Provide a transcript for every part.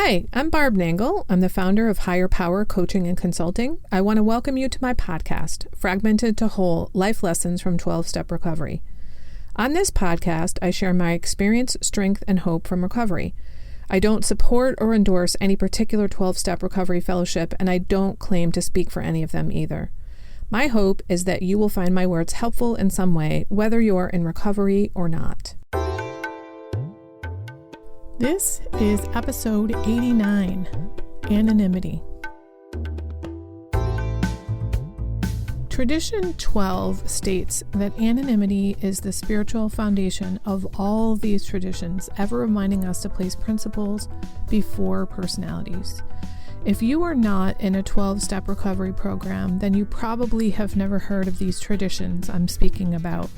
Hi, I'm Barb Nangle. I'm the founder of Higher Power Coaching and Consulting. I want to welcome you to my podcast, Fragmented to Whole: Life Lessons from 12-Step Recovery. On this podcast, I share my experience, strength, and hope from recovery. I don't support or endorse any particular 12-step recovery fellowship, and I don't claim to speak for any of them either. My hope is that you will find my words helpful in some way, whether you're in recovery or not. This is episode 89, Anonymity. Tradition 12 states that anonymity is the spiritual foundation of all these traditions, ever reminding us to place principles before personalities. If you are not in a 12-step recovery program, then you probably have never heard of these traditions I'm speaking about.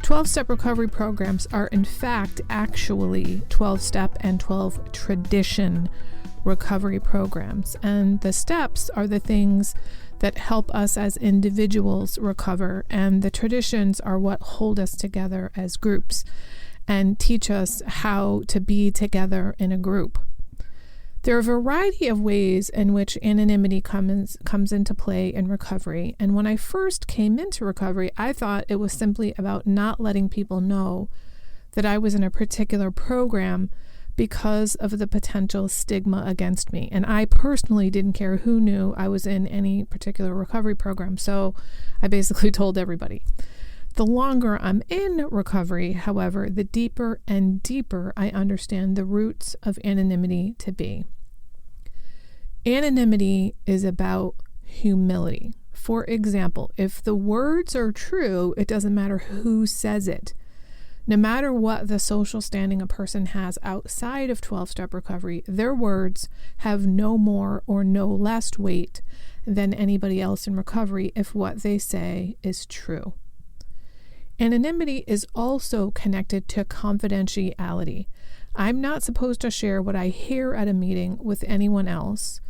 12-step recovery programs are in fact actually 12-step and 12 tradition recovery programs. And the steps are the things that help us as individuals recover, and the traditions are what hold us together as groups and teach us how to be together in a group. There are a variety of ways in which anonymity comes into play in recovery. And when I first came into recovery, I thought it was simply about not letting people know that I was in a particular program because of the potential stigma against me. And I personally didn't care who knew I was in any particular recovery program. So I basically told everybody. The longer I'm in recovery, however, the deeper and deeper I understand the roots of anonymity to be. Anonymity is about humility. For example, if the words are true, it doesn't matter who says it. No matter what the social standing a person has outside of 12-step recovery, their words have no more or no less weight than anybody else in recovery if what they say is true. Anonymity is also connected to confidentiality. I'm not supposed to share what I hear at a meeting with anyone else,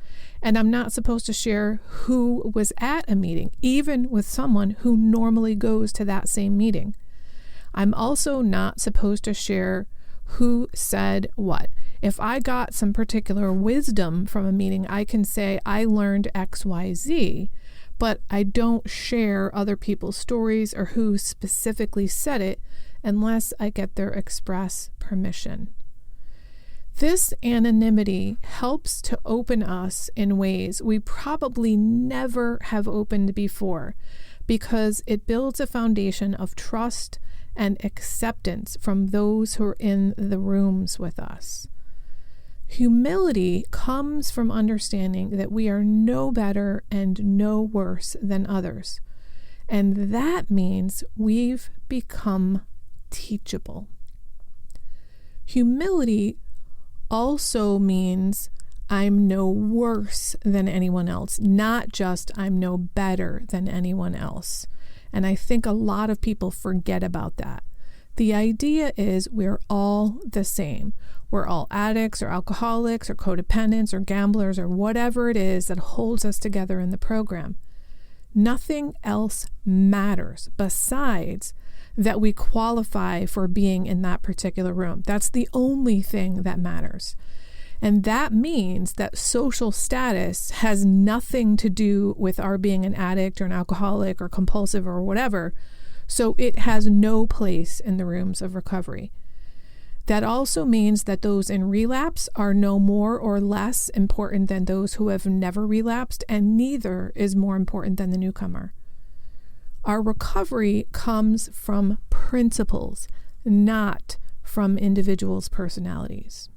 and I'm not supposed to share who was at a meeting, even with someone who normally goes to that same meeting. I'm also not supposed to share who said what. If I got some particular wisdom from a meeting, I can say I learned XYZ, but I don't share other people's stories or who specifically said it unless I get their express permission. This anonymity helps to open us in ways we probably never have opened before, because it builds a foundation of trust and acceptance from those who are in the rooms with us. Humility comes from understanding that we are no better and no worse than others. And that means we've become teachable. Humility also means I'm no worse than anyone else, not just I'm no better than anyone else. And I think a lot of people forget about that. The idea is we're all the same. We're all addicts or alcoholics or codependents or gamblers or whatever it is that holds us together in the program. Nothing else matters besides that we qualify for being in that particular room. That's the only thing that matters. And that means that social status has nothing to do with our being an addict or an alcoholic or compulsive or whatever. So it has no place in the rooms of recovery. That also means that those in relapse are no more or less important than those who have never relapsed, and neither is more important than the newcomer. Our recovery comes from principles, not from individuals' personalities.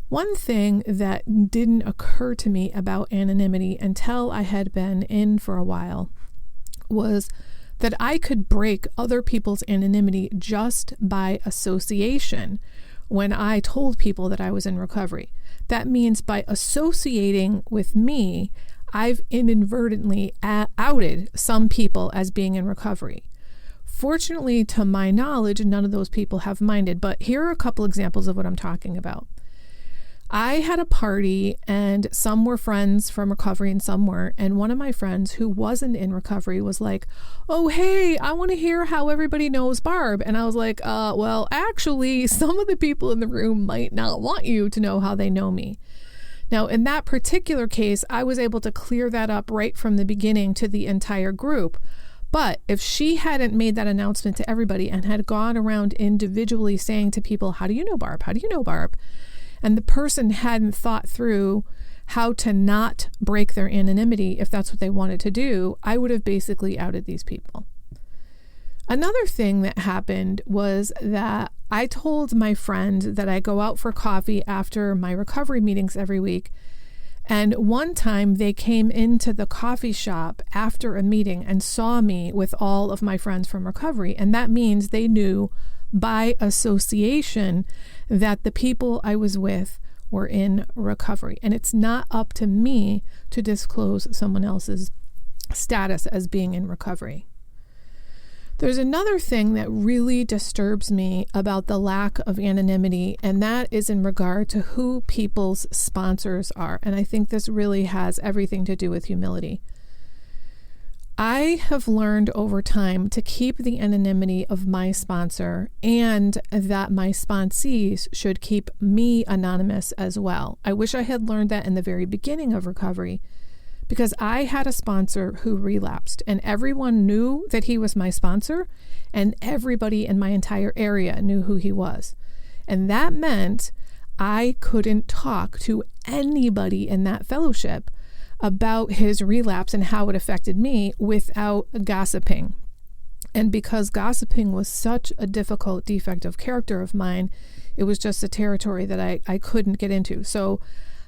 One thing that didn't occur to me about anonymity until I had been in for a while was that I could break other people's anonymity just by association when I told people that I was in recovery. That means by associating with me, I've inadvertently outed some people as being in recovery. Fortunately, to my knowledge, none of those people have minded, but here are a couple examples of what I'm talking about. I had a party and some were friends from recovery and some weren't. And one of my friends who wasn't in recovery was like, oh, hey, I want to hear how everybody knows Barb. And I was like, well, actually, some of the people in the room might not want you to know how they know me. Now, in that particular case, I was able to clear that up right from the beginning to the entire group. But if she hadn't made that announcement to everybody and had gone around individually saying to people, how do you know Barb? How do you know Barb? And the person hadn't thought through how to not break their anonymity if that's what they wanted to do, I would have basically outed these people. Another thing that happened was that I told my friend that I go out for coffee after my recovery meetings every week. And one time they came into the coffee shop after a meeting and saw me with all of my friends from recovery. And that means they knew by association that the people I was with were in recovery. And it's not up to me to disclose someone else's status as being in recovery. There's another thing that really disturbs me about the lack of anonymity, and that is in regard to who people's sponsors are. And I think this really has everything to do with humility. I have learned over time to keep the anonymity of my sponsor and that my sponsees should keep me anonymous as well. I wish I had learned that in the very beginning of recovery, because I had a sponsor who relapsed and everyone knew that he was my sponsor and everybody in my entire area knew who he was. And that meant I couldn't talk to anybody in that fellowship about his relapse and how it affected me without gossiping. And because gossiping was such a difficult defect of character of mine, it was just a territory that I couldn't get into. So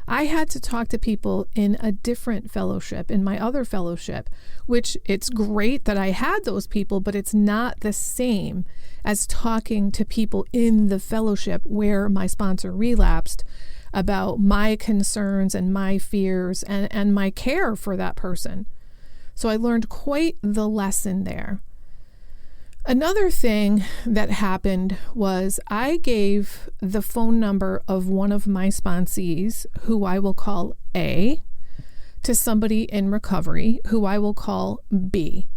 I had to talk to people in a different fellowship, in my other fellowship, which it's great that I had those people, but it's not the same as talking to people in the fellowship where my sponsor relapsed about my concerns and my fears and my care for that person. So I learned quite the lesson there. Another thing that happened was I gave the phone number of one of my sponsees, who I will call A, to somebody in recovery, who I will call B.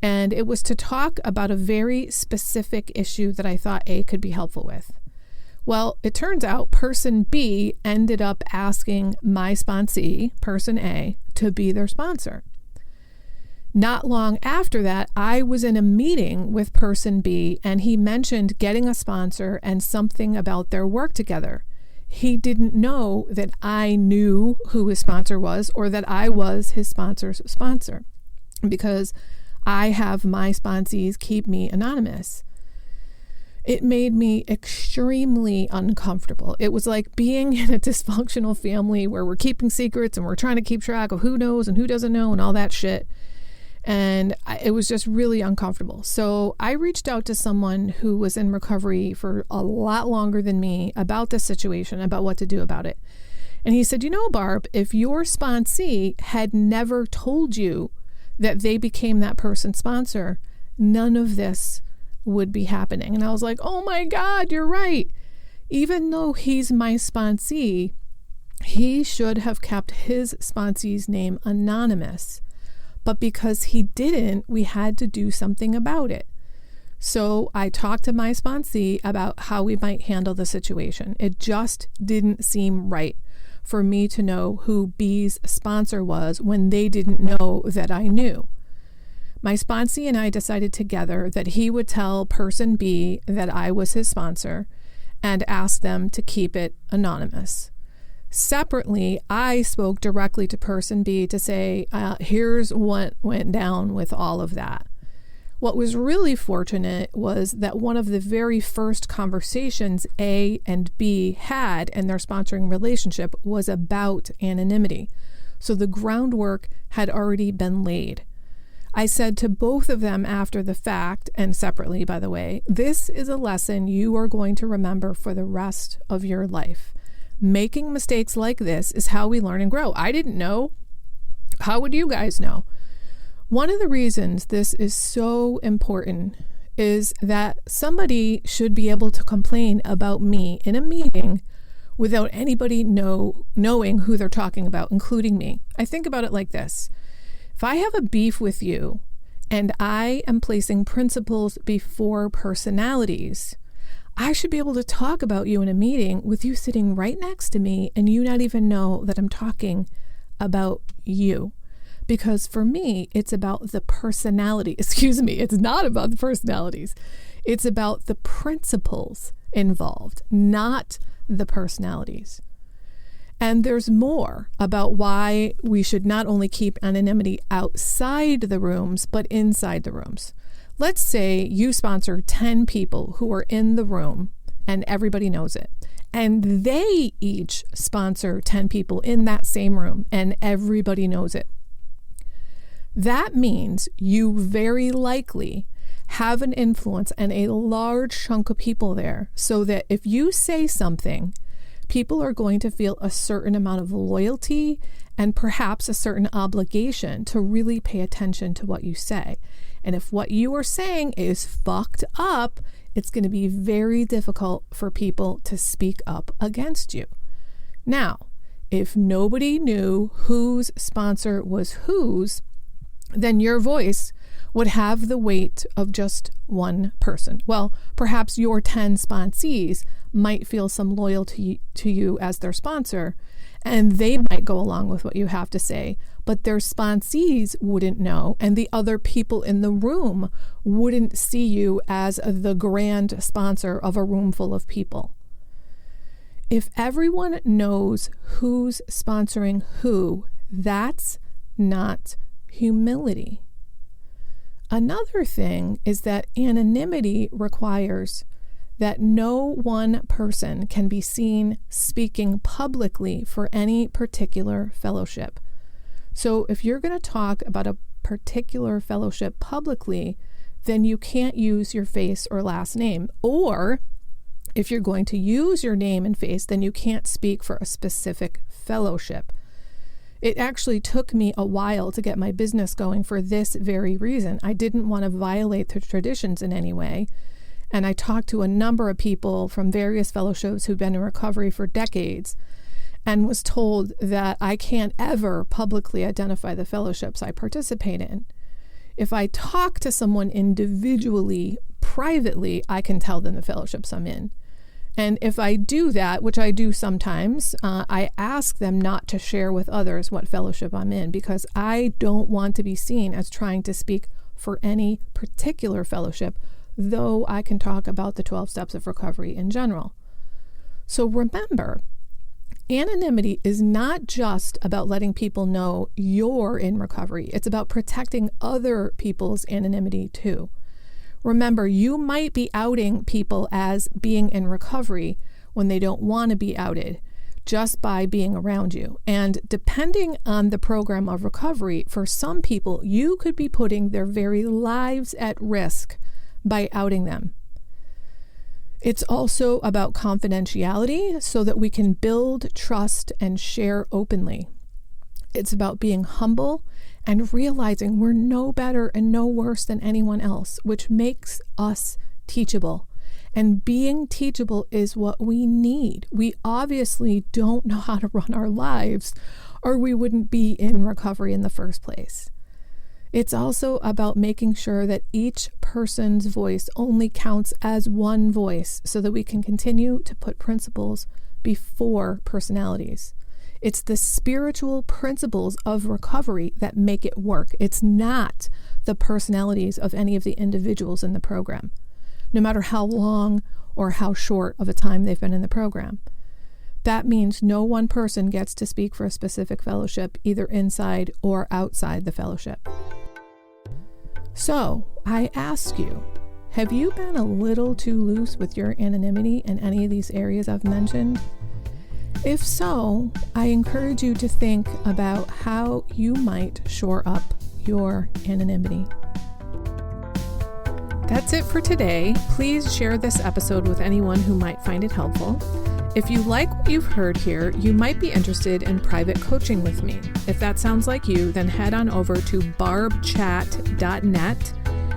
And it was to talk about a very specific issue that I thought A could be helpful with. Well, it turns out person B ended up asking my sponsee, person A, to be their sponsor. Not long after that, I was in a meeting with person B and he mentioned getting a sponsor and something about their work together. He didn't know that I knew who his sponsor was or that I was his sponsor's sponsor, because I have my sponsees keep me anonymous. It made me extremely uncomfortable. It was like being in a dysfunctional family where we're keeping secrets and we're trying to keep track of who knows and who doesn't know and all that shit. And it was just really uncomfortable. So I reached out to someone who was in recovery for a lot longer than me about this situation, about what to do about it. And he said, you know, Barb, if your sponsee had never told you that they became that person's sponsor, none of this would be happening. And I was like, oh my God, you're right. Even though he's my sponsee, he should have kept his sponsee's name anonymous. But because he didn't, we had to do something about it. So I talked to my sponsee about how we might handle the situation. It just didn't seem right for me to know who B's sponsor was when they didn't know that I knew. My sponsee and I decided together that he would tell person B that I was his sponsor and ask them to keep it anonymous. Separately, I spoke directly to person B to say, here's what went down with all of that. What was really fortunate was that one of the very first conversations A and B had in their sponsoring relationship was about anonymity. So the groundwork had already been laid. I said to both of them after the fact, and separately, by the way, this is a lesson you are going to remember for the rest of your life. Making mistakes like this is how we learn and grow. I didn't know. How would you guys know? One of the reasons this is so important is that somebody should be able to complain about me in a meeting without anybody knowing who they're talking about, including me. I think about it like this. If I have a beef with you and I am placing principles before personalities, I should be able to talk about you in a meeting with you sitting right next to me and you not even know that I'm talking about you. Because for me, it's about the personality. It's not about the personalities. It's about the principles involved, not the personalities. And there's more about why we should not only keep anonymity outside the rooms, but inside the rooms. Let's say you sponsor 10 people who are in the room and everybody knows it. And they each sponsor 10 people in that same room and everybody knows it. That means you very likely have an influence and a large chunk of people there, so that if you say something, people are going to feel a certain amount of loyalty and perhaps a certain obligation to really pay attention to what you say. And if what you are saying is fucked up, it's going to be very difficult for people to speak up against you. Now, if nobody knew whose sponsor was whose, then your voice would have the weight of just one person. Well, perhaps your 10 sponsees might feel some loyalty to you as their sponsor, and they might go along with what you have to say, but their sponsees wouldn't know, and the other people in the room wouldn't see you as the grand sponsor of a room full of people. If everyone knows who's sponsoring who, that's not humility. Another thing is that anonymity requires that no one person can be seen speaking publicly for any particular fellowship. So if you're going to talk about a particular fellowship publicly, then you can't use your face or last name. Or if you're going to use your name and face, then you can't speak for a specific fellowship. It actually took me a while to get my business going for this very reason. I didn't want to violate the traditions in any way. And I talked to a number of people from various fellowships who've been in recovery for decades and was told that I can't ever publicly identify the fellowships I participate in. If I talk to someone individually, privately, I can tell them the fellowships I'm in. And if I do that, which I do sometimes, I ask them not to share with others what fellowship I'm in, because I don't want to be seen as trying to speak for any particular fellowship, though I can talk about the 12 steps of recovery in general. So remember, anonymity is not just about letting people know you're in recovery. It's about protecting other people's anonymity too. Remember, you might be outing people as being in recovery when they don't want to be outed just by being around you. And depending on the program of recovery, for some people, you could be putting their very lives at risk by outing them. It's also about confidentiality so that we can build trust and share openly. It's about being humble and realizing we're no better and no worse than anyone else, which makes us teachable. And being teachable is what we need. We obviously don't know how to run our lives, or we wouldn't be in recovery in the first place. It's also about making sure that each person's voice only counts as one voice so that we can continue to put principles before personalities. It's the spiritual principles of recovery that make it work. It's not the personalities of any of the individuals in the program, no matter how long or how short of a time they've been in the program. That means no one person gets to speak for a specific fellowship, either inside or outside the fellowship. So I ask you, have you been a little too loose with your anonymity in any of these areas I've mentioned? If so, I encourage you to think about how you might shore up your anonymity. That's it for today. Please share this episode with anyone who might find it helpful. If you like what you've heard here, you might be interested in private coaching with me. If that sounds like you, then head on over to barbchat.net,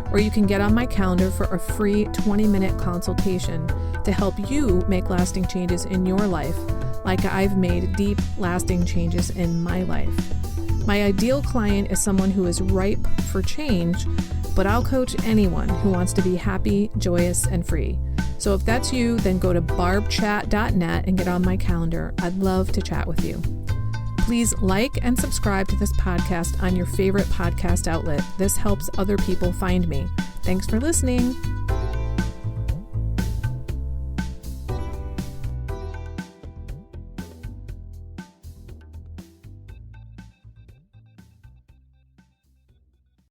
where you can get on my calendar for a free 20-minute consultation to help you make lasting changes in your life like I've made deep, lasting changes in my life. My ideal client is someone who is ripe for change, but I'll coach anyone who wants to be happy, joyous, and free. So if that's you, then go to barbchat.net and get on my calendar. I'd love to chat with you. Please like and subscribe to this podcast on your favorite podcast outlet. This helps other people find me. Thanks for listening.